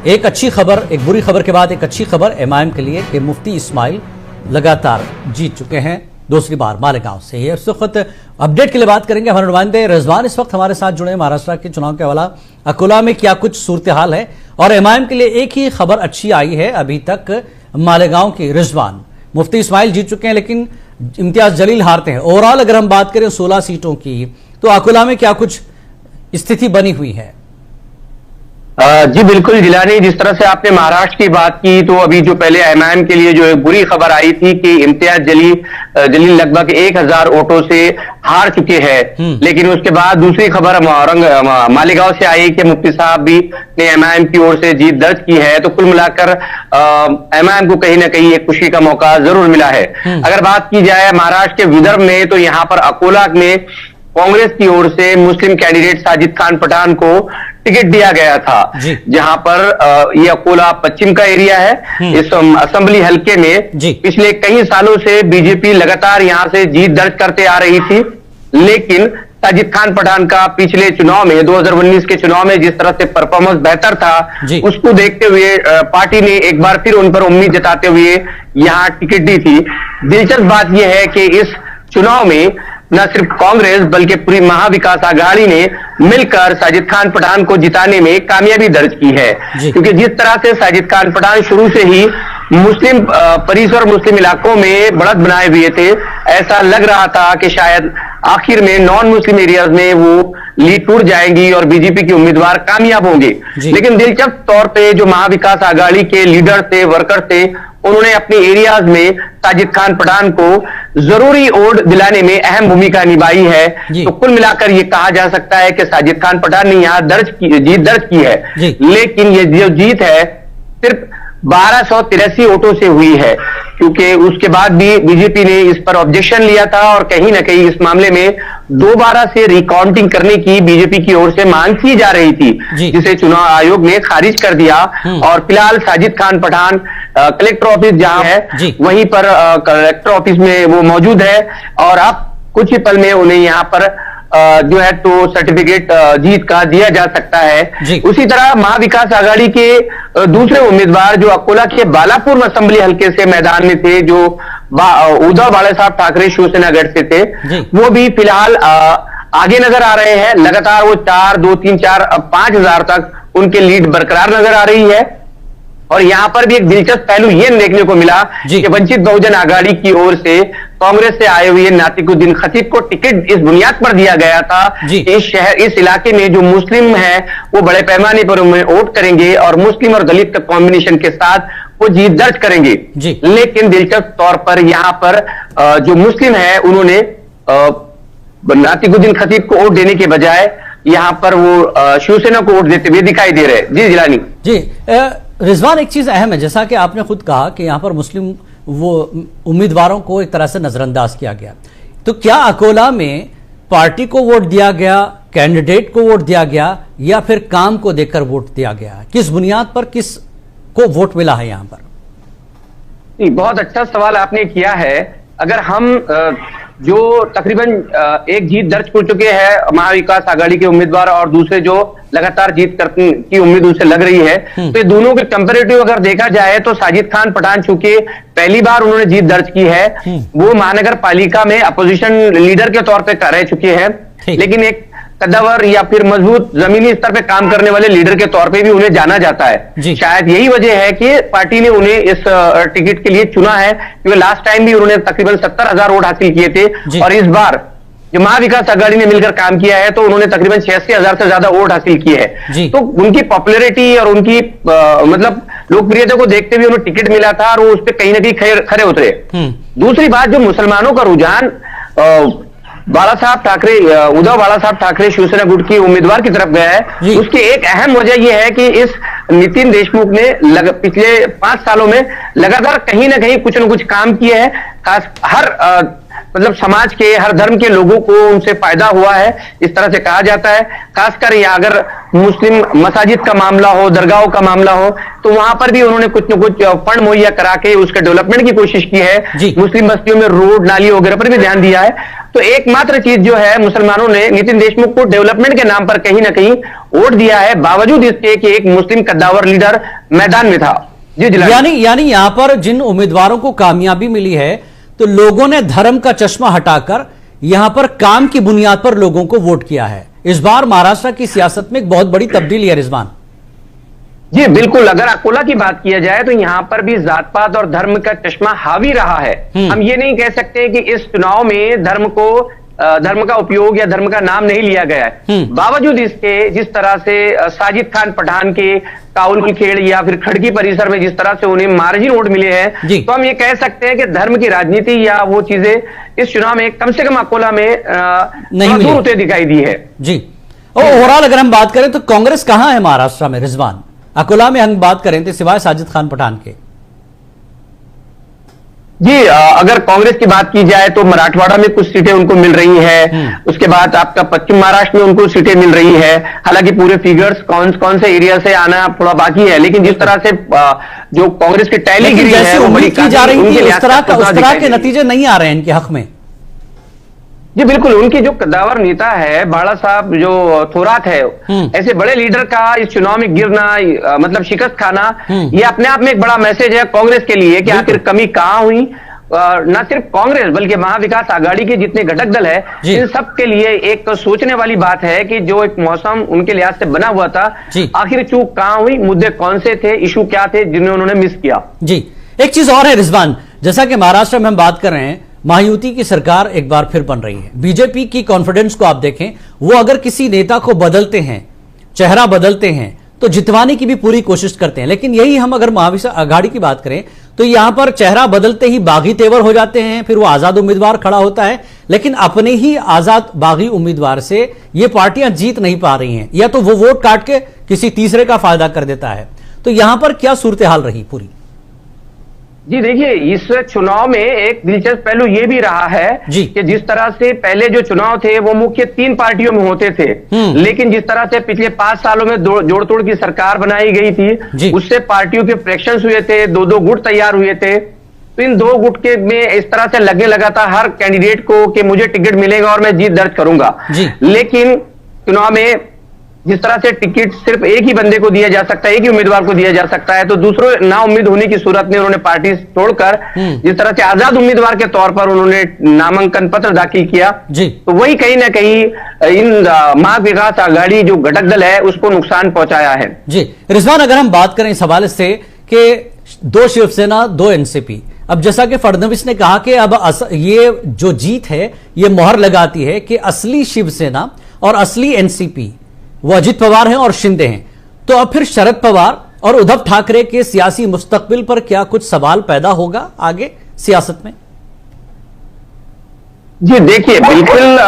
एक अच्छी खबर, एक बुरी खबर के बाद एक अच्छी खबर एमआईएम के लिए कि मुफ्ती इस्माइल लगातार जीत चुके हैं दूसरी बार मालेगांव से। ये इस वक्त अपडेट के लिए बात करेंगे हमारे नुमाइंदे रिजवान इस वक्त हमारे साथ जुड़े हैं। महाराष्ट्र के चुनाव के हवाला अकोला में क्या कुछ सूरत हाल है और एमआईएम के लिए एक ही खबर अच्छी आई है अभी तक मालेगांव की। रिजवान, मुफ्ती इस्माइल जीत चुके हैं लेकिन इम्तियाज जलील हारते हैं। ओवरऑल अगर हम बात करें 16 सीटों की तो अकोला में क्या कुछ स्थिति बनी हुई है? जी बिल्कुल जिलानी, जिस तरह से आपने महाराष्ट्र की बात की तो अभी जो पहले एमआईएम के लिए जो एक बुरी खबर आई थी कि इम्तियाज जलील लगभग 1000 वोटों से हार चुके हैं, लेकिन उसके बाद दूसरी खबर मालेगांव से आई कि मुफ्ती साहब भी ने एमआईएम की ओर से जीत दर्ज की है। तो कुल मिलाकर एमआईएम को कहीं ना कहीं एक खुशी का मौका जरूर मिला है। अगर बात की जाए महाराष्ट्र के विदर्भ में तो यहाँ पर अकोला में कांग्रेस की ओर से मुस्लिम कैंडिडेट साजिद खान पठान को टिकट दिया गया था, जहां पर ये अकोला पश्चिम का एरिया है। इस असेंबली हलके में पिछले कई सालों से बीजेपी लगातार यहां से जीत दर्ज करते आ रही थी, लेकिन साजिद खान पठान का पिछले चुनाव में 2019 के चुनाव में जिस तरह से परफॉर्मेंस बेहतर था उसको देखते हुए पार्टी ने एक बार फिर उन पर उम्मीद जताते हुए यहां टिकट दी थी। दिलचस्प बात यह है कि इस चुनाव में न सिर्फ कांग्रेस बल्कि पूरी महाविकास आघाड़ी ने मिलकर साजिद खान पठान को जिताने में कामयाबी दर्ज की है, क्योंकि जिस तरह से साजिद खान पठान शुरू से ही मुस्लिम परिसर मुस्लिम इलाकों में बढ़त बनाए हुए थे, ऐसा लग रहा था कि शायद आखिर में नॉन मुस्लिम एरियाज में वो लीड टूट जाएंगी और बीजेपी के उम्मीदवार कामयाब होंगे। लेकिन दिलचस्प तौर पे जो महाविकास आघाड़ी के लीडर थे, वर्कर थे, उन्होंने अपने एरियाज में साजिद खान पठान को जरूरी वोट दिलाने में अहम भूमिका निभाई है। तो कुल मिलाकर ये कहा जा सकता है कि साजिद खान पठान ने यहाँ जीत दर्ज की है, लेकिन ये जो जीत है सिर्फ 1283 वोटों से हुई है, क्योंकि उसके बाद भी बीजेपी ने इस पर ऑब्जेक्शन लिया था और कहीं ना कहीं इस मामले में दोबारा से रिकाउंटिंग करने की बीजेपी की ओर से मांग की जा रही थी, जिसे चुनाव आयोग ने खारिज कर दिया। और फिलहाल साजिद खान पठान कलेक्टर ऑफिस जहां है वहीं पर कलेक्टर ऑफिस में वो मौजूद है और अब कुछ ही पल में उन्हें यहाँ पर जो है तो सर्टिफिकेट जीत का दिया जा सकता है। उसी तरह महाविकास आघाड़ी के दूसरे उम्मीदवार जो अकोला के बालापुर असेंबली हल्के से मैदान में थे, जो उद्धव बाळासाहेब ठाकरे शिवसेना गढ़ से थे, वो भी फिलहाल आगे नजर आ रहे हैं। लगातार वो 4, 2, 3, 4, 5,000 तक उनके लीड बरकरार नजर आ रही है। और यहां पर भी एक दिलचस्प पहलू यह देखने को मिला कि वंचित बहुजन आघाड़ी की ओर से कांग्रेस से आए हुए नातिकुद्दीन खतीब को टिकट इस बुनियाद पर दिया गया था कि इस इलाके में जो मुस्लिम है वो बड़े पैमाने पर उन्हें वोट करेंगे और मुस्लिम और दलित का कॉम्बिनेशन के साथ वो जीत दर्ज करेंगे। लेकिन दिलचस्प तौर पर यहाँ पर जो मुस्लिम है उन्होंने नातिकुद्दीन खतीब को वोट देने के बजाय यहाँ पर वो शिवसेना को वोट देते हुए दिखाई दे रहे हैं। जी जिलानी जी। रिजवान, एक चीज अहम है, जैसा कि आपने खुद कहा कि यहाँ पर मुस्लिम वो उम्मीदवारों को एक तरह से नजरअंदाज किया गया, तो क्या अकोला में पार्टी को वोट दिया गया, कैंडिडेट को वोट दिया गया या फिर काम को देखकर वोट दिया गया? किस बुनियाद पर किस को वोट मिला है यहाँ पर? बहुत अच्छा सवाल आपने किया है। अगर हम जो तकरीबन एक जीत दर्ज कर चुके हैं महाविकास आघाड़ी के उम्मीदवार और दूसरे जो लगातार जीत करने की उम्मीद उनसे लग रही है, तो दोनों के कंपैरेटिव अगर देखा जाए तो साजिद खान पठान चूंकि पहली बार उन्होंने जीत दर्ज की है, वो महानगर पालिका में अपोजिशन लीडर के तौर पर रह चुके हैं, लेकिन एक कद्दावर या फिर मजबूत जमीनी स्तर पे काम करने वाले लीडर के तौर पे भी उन्हें जाना जाता है। शायद यही वजह है कि पार्टी ने उन्हें इस टिकट के लिए चुना है, क्योंकि लास्ट टाइम भी उन्होंने तकरीबन 70,000 वोट हासिल किए थे और इस बार जो महाविकास आघाड़ी ने मिलकर काम किया है तो उन्होंने तकरीबन 86,000 से ज्यादा वोट हासिल किए हैं। तो उनकी पॉपुलैरिटी और उनकी मतलब लोकप्रियता को देखते हुए उन्हें टिकट मिला था और वो उस पर कहीं ना कहीं खरे उतरे। दूसरी बात, जो मुसलमानों का रुझान उद्धव बाळासाहेब ठाकरे शिवसेना गुट की उम्मीदवार की तरफ गया है, उसकी एक अहम वजह यह है कि इस नितिन देशमुख ने पिछले 5 सालों में लगातार कहीं ना कहीं कुछ न कुछ काम किए हैं। खास हर मतलब समाज के हर धर्म के लोगों को उनसे फायदा हुआ है, इस तरह से कहा जाता है। खासकर यहाँ अगर मुस्लिम मसाजिद का मामला हो, दरगाहों का मामला हो, तो वहां पर भी उन्होंने कुछ न कुछ फंड मुहैया करा के उसके डेवलपमेंट की कोशिश की है। मुस्लिम बस्तियों में रोड नाली वगैरह पर भी ध्यान दिया है। तो एकमात्र चीज जो है, मुसलमानों ने नितिन देशमुख को डेवलपमेंट के नाम पर कहीं ना कहीं वोट दिया है, बावजूद इसके कि एक मुस्लिम कद्दावर लीडर मैदान में था। जी यानी यहां पर जिन उम्मीदवारों को कामयाबी मिली है, तो लोगों ने धर्म का चश्मा हटाकर यहां पर काम की बुनियाद पर लोगों को वोट किया है। इस बार महाराष्ट्र की सियासत में एक बहुत बड़ी तब्दीली है रिजवान। जी बिल्कुल, अगर अकोला की बात किया जाए तो यहां पर भी जात पात और धर्म का चश्मा हावी रहा है। हम ये नहीं कह सकते कि इस चुनाव में धर्म का उपयोग या धर्म का नाम नहीं लिया गया है। बावजूद इसके जिस तरह से साजिद खान पठान के काउल खेड़ या फिर खड़की परिसर में जिस तरह से उन्हें मार्जिन वोट मिले हैं, तो हम ये कह सकते हैं कि धर्म की राजनीति या वो चीजें इस चुनाव में कम से कम अकोला में नहीं दूर होते दिखाई दी है। जी, और ओवरऑल अगर हम बात करें तो कांग्रेस कहां है महाराष्ट्र में रिजवान? अकोला में हम बात करें तो सिवाय साजिद खान पठान के। जी, अगर कांग्रेस की बात की जाए तो मराठवाड़ा में कुछ सीटें उनको मिल रही है। उसके बाद आपका पश्चिम महाराष्ट्र में उनको सीटें मिल रही है। हालांकि पूरे फिगर्स कौन से एरिया से आना थोड़ा बाकी है, लेकिन जिस तरह से जो कांग्रेस की टैली गिरी है वो बड़ी की जा रही थी, उस तरह के नतीजे नहीं आ रहे हैं इनके हक में। जी बिल्कुल, उनकी जो कद्दावर नेता है बाला साहब जो थोरात है, ऐसे बड़े लीडर का इस चुनाव में गिरना, मतलब शिकस्त खाना, ये अपने आप में एक बड़ा मैसेज है कांग्रेस के लिए कि आखिर कमी कहां हुई। न सिर्फ कांग्रेस बल्कि महाविकास आघाड़ी के जितने घटक दल है, इन सब के लिए एक सोचने वाली बात है कि जो एक मौसम उनके लिहाज से बना हुआ था, आखिर चूक कहां हुई, मुद्दे कौन से थे, इशू क्या थे जिन्हें उन्होंने मिस किया। जी, एक चीज और है रिजवान, जैसा कि महाराष्ट्र में हम बात कर रहे हैं, महायुति की सरकार एक बार फिर बन रही है। बीजेपी की कॉन्फिडेंस को आप देखें, वो अगर किसी नेता को बदलते हैं, चेहरा बदलते हैं, तो जितवाने की भी पूरी कोशिश करते हैं। लेकिन यही हम अगर महाविकास आघाड़ी की बात करें तो यहां पर चेहरा बदलते ही बागी तेवर हो जाते हैं, फिर वो आजाद उम्मीदवार खड़ा होता है, लेकिन अपने ही आजाद बागी उम्मीदवार से ये पार्टियां जीत नहीं पा रही हैं, या तो वो वोट काट के किसी तीसरे का फायदा कर देता है। तो यहां पर क्या सूरत हाल रही पूरी? जी देखिए, इस चुनाव में एक दिलचस्प पहलू ये भी रहा है कि जिस तरह से पहले जो चुनाव थे वो मुख्य 3 पार्टियों में होते थे, लेकिन जिस तरह से पिछले 5 सालों में जोड़ तोड़ की सरकार बनाई गई थी, उससे पार्टियों के फ्रैक्शंस हुए थे, 2-2 गुट तैयार हुए थे। तो इन 2 गुट के में इस तरह से लगने लगा था हर कैंडिडेट को कि मुझे टिकट मिलेगा और मैं जीत दर्ज करूंगा। लेकिन चुनाव में जिस तरह से टिकट सिर्फ एक ही बंदे को दिया जा सकता है, एक ही उम्मीदवार को दिया जा सकता है, तो दूसरों ना उम्मीद होने की सूरत में उन्होंने पार्टी छोड़कर जिस तरह से आजाद उम्मीदवार के तौर पर उन्होंने नामांकन पत्र दाखिल किया, तो वही कहीं ना कहीं इन महाविकास आघाड़ी जो घटक दल है उसको नुकसान पहुंचाया है। जी रिजवान, अगर हम बात करें इस हवाले से कि 2 शिवसेना 2 एनसीपी, अब जैसा कि फडणवीस ने कहा कि अब ये जो जीत है ये मोहर लगाती है कि असली शिवसेना और असली एनसीपी वो अजित पवार हैं और शिंदे हैं। तो अब फिर शरद पवार और उद्धव ठाकरे के सियासी मुस्तकबिल पर क्या कुछ सवाल पैदा होगा आगे सियासत में? जी देखिए,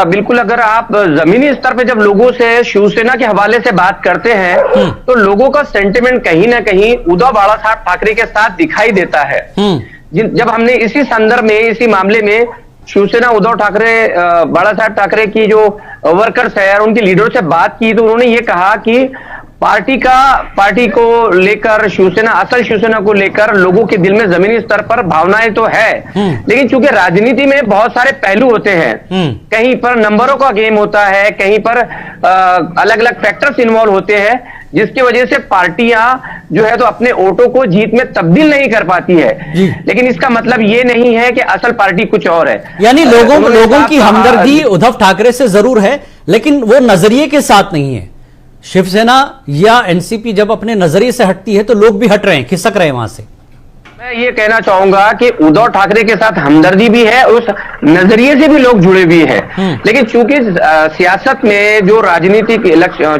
बिल्कुल अगर आप जमीनी स्तर पे जब लोगों से शिवसेना के हवाले से बात करते हैं तो लोगों का सेंटिमेंट कहीं ना कहीं उद्धव बाला साहब ठाकरे के साथ दिखाई देता है। जब हमने इसी संदर्भ में, इसी मामले में शिवसेना उद्धव ठाकरे, बाला साहब ठाकरे की जो वर्कर्स है और उनकी लीडर से बात की, तो उन्होंने ये कहा कि पार्टी को लेकर, असल शिवसेना को लेकर लोगों के दिल में जमीनी स्तर पर भावनाएं तो है, लेकिन चूंकि राजनीति में बहुत सारे पहलू होते हैं, कहीं पर नंबरों का गेम होता है, कहीं पर अलग अलग फैक्टर्स इन्वॉल्व होते हैं, जिसकी वजह से पार्टियां जो है तो अपने वोटों को जीत में तब्दील नहीं कर पाती है। लेकिन इसका मतलब ये नहीं है कि असल पार्टी कुछ और है। यानी लोगों की हमदर्दी उद्धव ठाकरे से जरूर है, लेकिन वो नजरिए के साथ नहीं है। शिवसेना या एनसीपी जब अपने नजरिए से हटती है तो लोग भी हट रहे हैं, खिसक रहे हैं वहां से। मैं ये कहना चाहूंगा कि उद्धव ठाकरे के साथ हमदर्दी भी है, उस नजरिए से भी लोग जुड़े भी हैं। लेकिन चूंकि सियासत में जो राजनीतिक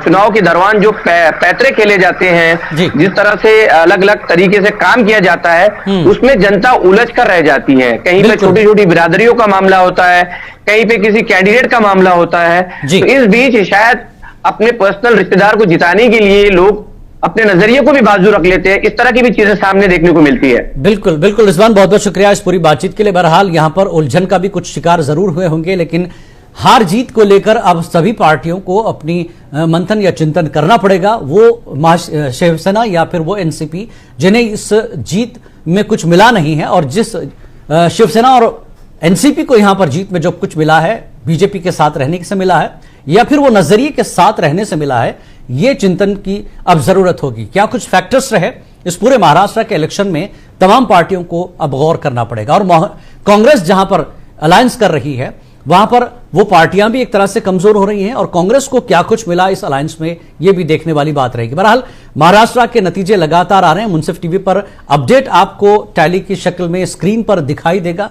चुनाव के दौरान जो पैतरे खेले जाते हैं, जिस तरह से अलग अलग तरीके से काम किया जाता है, उसमें जनता उलझ कर रह जाती है। कहीं पे छोटी छोटी बिरादरियों का मामला होता है, कहीं पे किसी कैंडिडेट का मामला होता है। तो इस बीच शायद अपने पर्सनल रिश्तेदार को जिताने के लिए लोग अपने नजरिए को भी बाजू रख लेते हैं। इस तरह की भी चीजें सामने देखने को मिलती है। बिल्कुल बिल्कुल रिजवान, बहुत बहुत शुक्रिया इस पूरी बातचीत के लिए। बहरहाल यहां पर उलझन का भी कुछ शिकार जरूर हुए होंगे, लेकिन हार जीत को लेकर अब सभी पार्टियों को अपनी मंथन या चिंतन करना पड़ेगा। वो शिवसेना या फिर वो एनसीपी जिन्हें इस जीत में कुछ मिला नहीं है, और जिस शिवसेना और एनसीपी को यहां पर जीत में जो कुछ मिला है बीजेपी के साथ रहने से मिला है या फिर वो नजरिए के साथ रहने से मिला है, ये चिंतन की अब जरूरत होगी। क्या कुछ फैक्टर्स रहे इस पूरे महाराष्ट्र के इलेक्शन में, तमाम पार्टियों को अब गौर करना पड़ेगा। और कांग्रेस जहां पर अलायंस कर रही है वहां पर वो पार्टियां भी एक तरह से कमजोर हो रही हैं, और कांग्रेस को क्या कुछ मिला इस अलायंस में, यह भी देखने वाली बात रहेगी। बहरहाल महाराष्ट्र के नतीजे लगातार आ रहे हैं। मुंसिफ टीवी पर अपडेट आपको टैली की शक्ल में स्क्रीन पर दिखाई देगा।